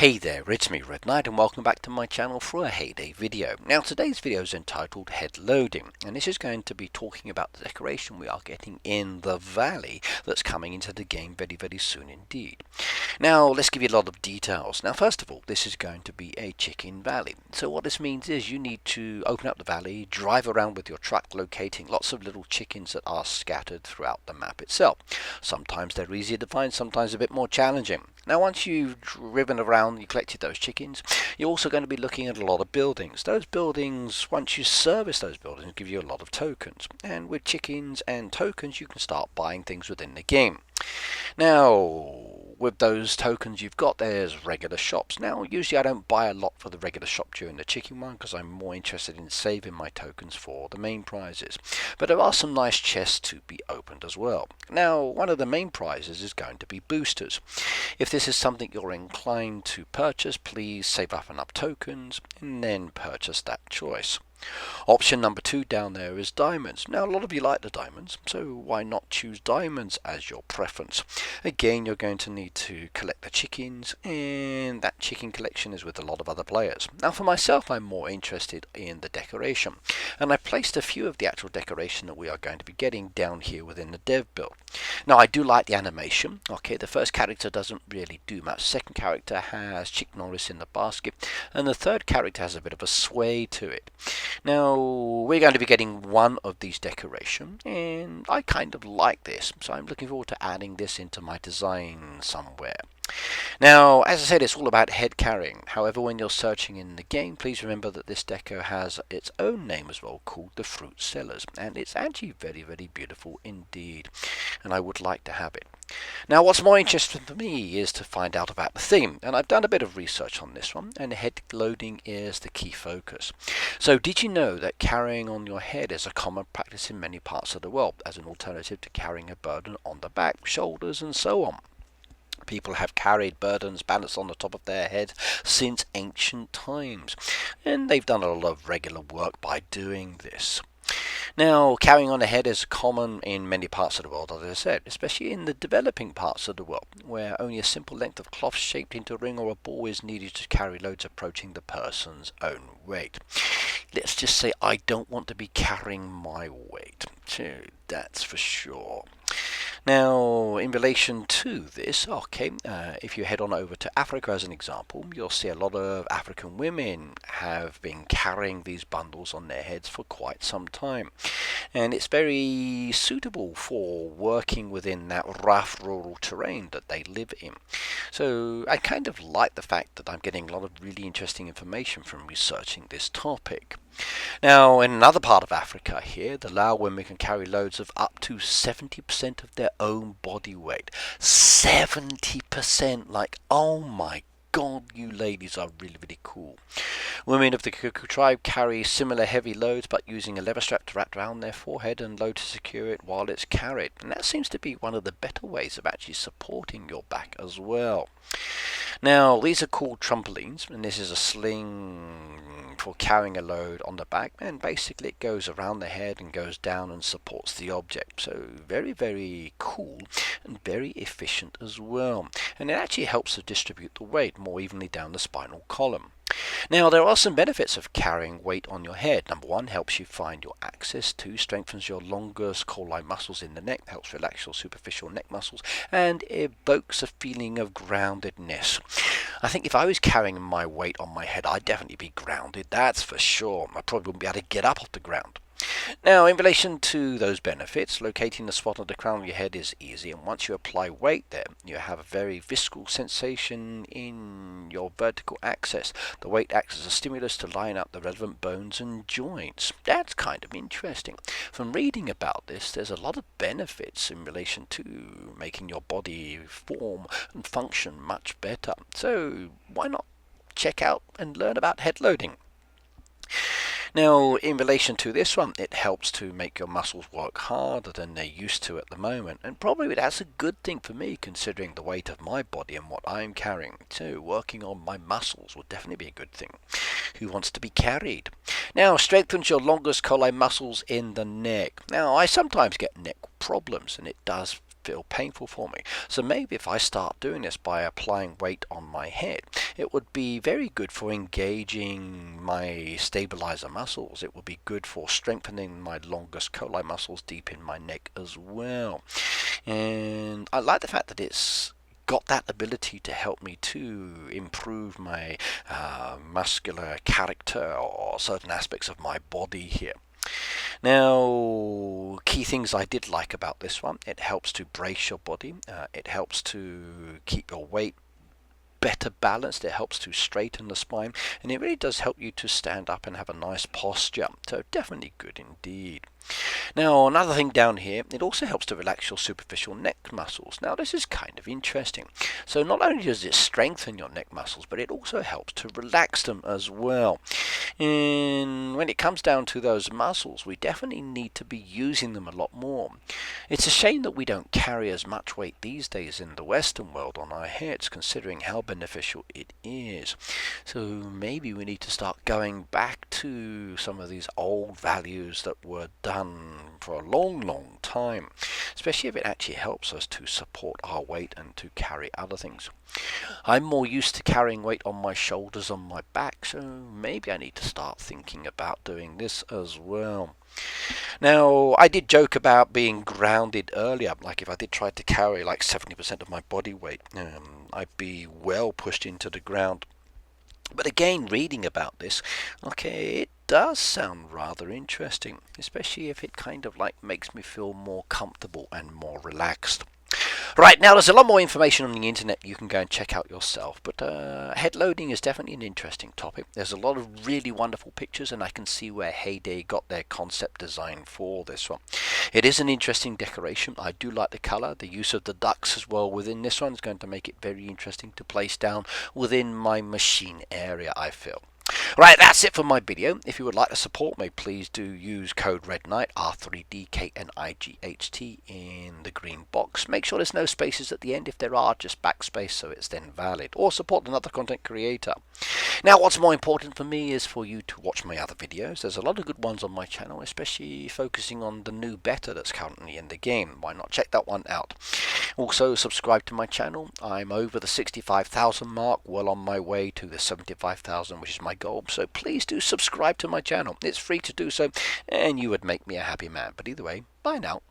Hey there, it's me Red Knight and welcome back to my channel for a Heyday video. Now today's video is entitled Head Loading, and this is going to be talking about the decoration we are getting in the valley that's coming into the game very soon indeed. Now let's give you a lot of details. Now first of all, this is going to be a chicken valley. So what this means is you need to open up the valley, drive around with your truck locating lots of little chickens that are scattered throughout the map itself. Sometimes they're easier to find, sometimes a bit more challenging. Now once you've driven around, you collected those chickens, you're also going to be looking at a lot of buildings. Those buildings, once you service those buildings, give you a lot of tokens. And with chickens and tokens, you can start buying things within the game. Now, with those tokens you've got, there's regular shops. Now, usually I don't buy a lot for the regular shop during the chicken one because I'm more interested in saving my tokens for the main prizes. But there are some nice chests to be opened as well. Now, one of the main prizes is going to be boosters. If this is something you're inclined to purchase, please save up enough tokens and then purchase that choice. Option number 2 down there is diamonds. Now a lot of you like the diamonds, so why not choose diamonds as your preference? Again, you're going to need to collect the chickens, and that chicken collection is with a lot of other players. Now for myself, I'm more interested in the decoration, and I placed a few of the actual decoration that we are going to be getting down here within the dev build. Now I do like the animation. Okay, the first character doesn't really do much. Second character has Chick Norris in the basket, and the third character has a bit of a sway to it. Now, we're going to be getting one of these decorations, and I kind of like this, so I'm looking forward to adding this into my design somewhere. Now, as I said, it's all about head carrying. However, when you're searching in the game, please remember that this deco has its own name as well, called the Fruit Sellers, and it's actually very beautiful indeed, and I would like to have it. Now, what's more interesting for me is to find out about the theme, and I've done a bit of research on this one, and head loading is the key focus. So did you know that carrying on your head is a common practice in many parts of the world as an alternative to carrying a burden on the back, shoulders and so on? People have carried burdens balanced on the top of their head since ancient times, and they've done a lot of regular work by doing this. Now, carrying on a head is common in many parts of the world, as I said, especially in the developing parts of the world, where only a simple length of cloth shaped into a ring or a ball is needed to carry loads approaching the person's own weight. Let's just say I don't want to be carrying my weight, that's for sure. Now, in relation to this, if you head on over to Africa as an example, you'll see a lot of African women have been carrying these bundles on their heads for quite some time. And it's very suitable for working within that rough rural terrain that they live in. So I kind of like the fact that I'm getting a lot of really interesting information from researching this topic. Now, in another part of Africa here, the Lao women can carry loads of up to 70% of their own body weight. 70%! Like, oh my God, you ladies are really cool. Women of the Kuku tribe carry similar heavy loads but using a leather strap to wrap around their forehead and load to secure it while it's carried. And that seems to be one of the better ways of actually supporting your back as well. Now, these are called trampolines, and this is a sling for carrying a load on the back, and basically it goes around the head and goes down and supports the object. So very cool and very efficient as well, and it actually helps to distribute the weight more evenly down the spinal column. Now, there are some benefits of carrying weight on your head. Number 1, helps you find your axis. 2, strengthens your longus colli muscles in the neck, helps relax your superficial neck muscles, and evokes a feeling of groundedness. I think if I was carrying my weight on my head, I'd definitely be grounded, that's for sure. I probably wouldn't be able to get up off the ground. Now, in relation to those benefits, locating the spot on the crown of your head is easy, and once you apply weight there, you have a very visceral sensation in your vertical axis. The weight acts as a stimulus to line up the relevant bones and joints. That's kind of interesting. From reading about this, there's a lot of benefits in relation to making your body form and function much better. So why not check out and learn about head loading? Now, in relation to this one, it helps to make your muscles work harder than they're used to at the moment, and probably that's a good thing for me considering the weight of my body and what I'm carrying too. Working on my muscles would definitely be a good thing. Who wants to be carried? Now, strengthens your longus colli muscles in the neck. Now, I sometimes get neck problems, and it does feel painful for me. So maybe if I start doing this by applying weight on my head, it would be very good for engaging my stabilizer muscles. It would be good for strengthening my longus colli muscles deep in my neck as well. And I like the fact that it's got that ability to help me to improve my muscular character or certain aspects of my body here. Now, key things I did like about this one: it helps to brace your body, it helps to keep your weight better balanced, it helps to straighten the spine, and it really does help you to stand up and have a nice posture. So definitely good indeed. Now, another thing down here, it also helps to relax your superficial neck muscles. Now, this is kind of interesting. So not only does it strengthen your neck muscles, but it also helps to relax them as well. And when it comes down to those muscles, we definitely need to be using them a lot more. It's a shame that we don't carry as much weight these days in the Western world on our heads, considering how beneficial it is. So maybe we need to start going back to some of these old values that were done for a long time, especially if it actually helps us to support our weight and to carry other things. I'm more used to carrying weight on my shoulders, on my back, so maybe I need to start thinking about doing this as well. Now, I did joke about being grounded earlier. Like if I did try to carry like 70% of my body weight, I'd be well pushed into the ground. But again, reading about this, okay, it does sound rather interesting, especially if it kind of like makes me feel more comfortable and more relaxed. Right, now there's a lot more information on the internet you can go and check out yourself, but head loading is definitely an interesting topic. There's a lot of really wonderful pictures, and I can see where Heyday got their concept design for this one. It is an interesting decoration. I do like the colour. The use of the ducks as well within this one is going to make it very interesting to place down within my machine area, I feel. Right, that's it for my video. If you would like to support me, please do use code REDKNIGHT, R3DKNIGHT, in the green box. Make sure there's no spaces at the end. If there are, just backspace so it's then valid. Or support another content creator. Now, what's more important for me is for you to watch my other videos. There's a lot of good ones on my channel, especially focusing on the new beta that's currently in the game. Why not check that one out? Also, subscribe to my channel. I'm over the 65,000 mark, well on my way to the 75,000, which is my goal. So please do subscribe to my channel. It's free to do so, and you would make me a happy man. But either way, bye now.